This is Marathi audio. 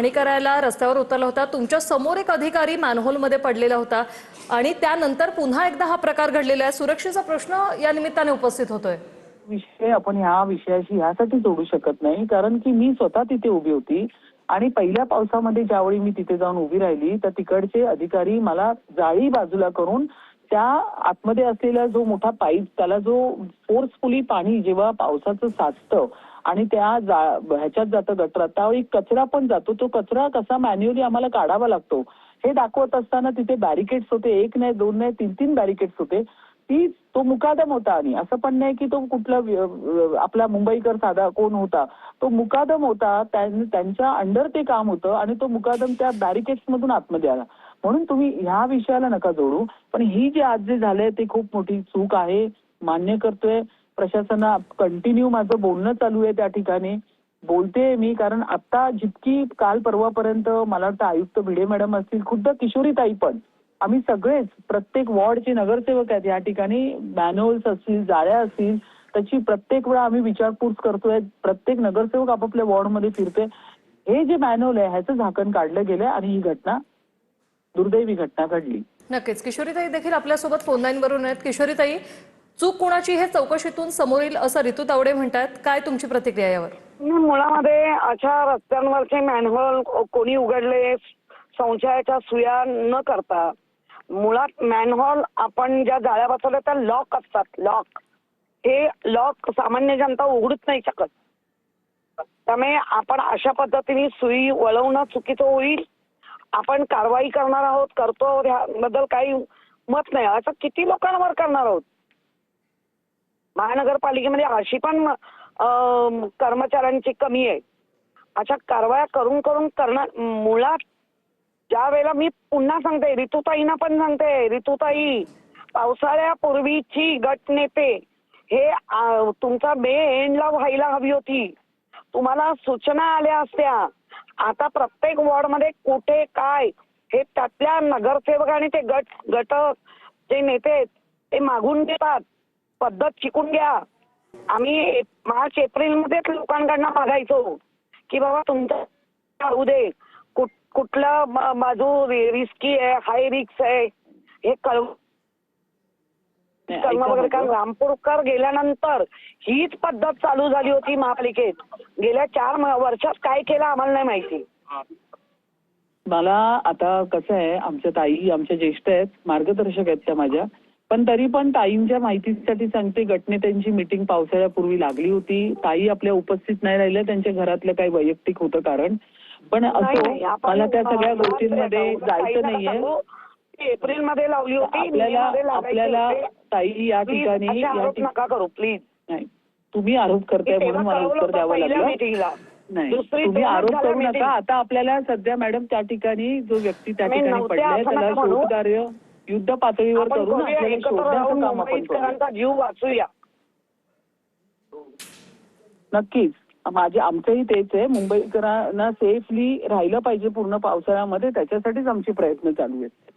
पाहणी करायला रस्त्यावर उतरला होता, तुमच्या समोर एक अधिकारी मॅनहोलमध्ये पडलेला होता आणि त्यानंतर पुन्हा एकदा हा प्रकार घडलेला आहे। सुरक्षेचा प्रश्न या निमित्ताने उपस्थित होतोय। विषय आपण ह्या विषयाशी ह्यासाठी जोडू शकत नाही, कारण की मी स्वतः तिथे उभी होती आणि पहिल्या पावसामध्ये ज्यावेळी मी तिथे जाऊन उभी राहिली तर तिकडचे अधिकारी मला जाळी बाजूला करून त्या आतमध्ये असलेला जो मोठा पाईप, त्याला जो फोर्सफुली पाणी जेव्हा पावसाचं साचतं आणि त्या ह्याच्यात जातं गटरात, त्यावेळी कचरा पण जातो, तो कचरा कसा मॅन्युअली आम्हाला काढावा लागतो हे दाखवत असताना तिथे बॅरिकेड्स होते, एक नाही, दोन नाही, तीन बॅरिकेड्स होते। तो मुकादम होता आणि असं पण नाही की तो कुठला आपला मुंबईकर साधा कोण होता, तो मुकादम होता, त्यांच्या अंडर ते काम होतं आणि तो मुकादम त्या बॅरिकेड्स मधून आतमध्ये आला। म्हणून तुम्ही ह्या विषयाला नका जोडू, पण ही जे आज जे झालंय ते खूप मोठी चूक आहे, मान्य करतोय। प्रशासना कंटिन्यू माझं बोलणं चालू आहे, त्या ठिकाणी बोलते मी, कारण आता जितकी काल परवापर्यंत मला वाटतं आयुक्त भिडे मॅडम असतील, खुद्द किशोरीताई पण, आम्ही सगळेच प्रत्येक वॉर्डचे नगरसेवक आहेत या ठिकाणी, मॅनहोल्स असतील, जाळ्या असतील, त्याची प्रत्येक वेळा आम्ही विचारपूस करतोय, प्रत्येक नगरसेवक आपापल्या वॉर्डमध्ये फिरते। हे जे मॅनहोल आहे ह्याचं झाकण काढलं गेलंय आणि ही घटना दुर्दैवी घटना घडली। नक्कीच किशोरीताई देखील आपल्यासोबत फोन लाईन वरून आहेत। किशोरीताई, चूक कोणाची हे चौकशीतून समोर येईल असं ऋतू तावडे म्हणतात, काय तुमची प्रतिक्रिया यावर? मुळामध्ये अशा रस्त्यांवरचे मॅनहोल कोणी उघडले संशयाच्या सुया न करता, मुळात मॅनहोल आपण ज्या जाळ्या बसवल्या त्या लॉक असतात, लॉक, हे लॉक सामान्य जनता उघडूच नाही शकत। त्यामुळे आपण अशा पद्धतीने सुई वळवणं चुकीचं होईल। आपण कारवाई करणार आहोत, करतो, याबद्दल काही मत नाही। असं किती लोकांवर करणार आहोत? महानगरपालिकेमध्ये अशी पण कर्मचाऱ्यांची कमी आहे। अशा कारवाया करून करून करणं मुळात, ज्या वेळेला मी पुन्हा सांगते, ऋतुताईंना पण सांगते, ऋतुताई, पावसाळ्यापूर्वीची गटनेते हे तुमचा मे एंडला व्हायला हवी होती, तुम्हाला सूचना आल्या असत्या। आता प्रत्येक वॉर्डमध्ये कुठे काय हे त्यातल्या नगरसेवक आणि ते गटक जे नेते ते मागून घेतात, पद्धत शिकून घ्या। आम्ही मार्च एप्रिल मध्येच लोकांकडनं मागायचो की बाबा तुमचं होऊ दे, कुठलं बाजू रिस्की आहे, हाय रिस्क आहे हे कळवून वगैरे। कारण रामपूरकर गेल्यानंतर हीच पद्धत चालू झाली होती महापालिकेत। गेल्या 4 वर्षात काय केलं आम्हाला नाही माहिती। मला आता कसं आहे, आमच्या ताई आमच्या ज्येष्ठ आहेत, मार्गदर्शक आहेत त्या माझ्या, पण तरी पण ताईंच्या माहितीसाठी सांगते, गटनेत्यांची मीटिंग पावसाळ्यापूर्वी लागली होती, ताई आपल्या उपस्थित नाही राहिल्या, त्यांच्या घरातलं काही वैयक्तिक होतं कारण, पण असो मला त्या सगळ्या गोष्टींमध्ये जायचं नाहीये। एप्रिल मध्ये लावली होती आपल्याला ताई या ठिकाणी नका करू प्लीज। नाही, तुम्ही आरोप करताय म्हणून मला उत्तर द्यावं लागलं। नाही, तुम्ही आरोप करू नका। आता आपल्याला सध्या मॅडम त्या ठिकाणी जो व्यक्ती त्या ठिकाणी पडलाय त्याला शोधकार्य युद्ध पातळीवर करून आपल्याला शोधण्याचं काम आपण करू, जीव वाचूया। नक्कीच आमचंही तेच आहे, मुंबईकरांना सेफली राहिलं पाहिजे पूर्ण पावसाळ्यामध्ये, त्याच्यासाठीच आमचे प्रयत्न चालू आहेत।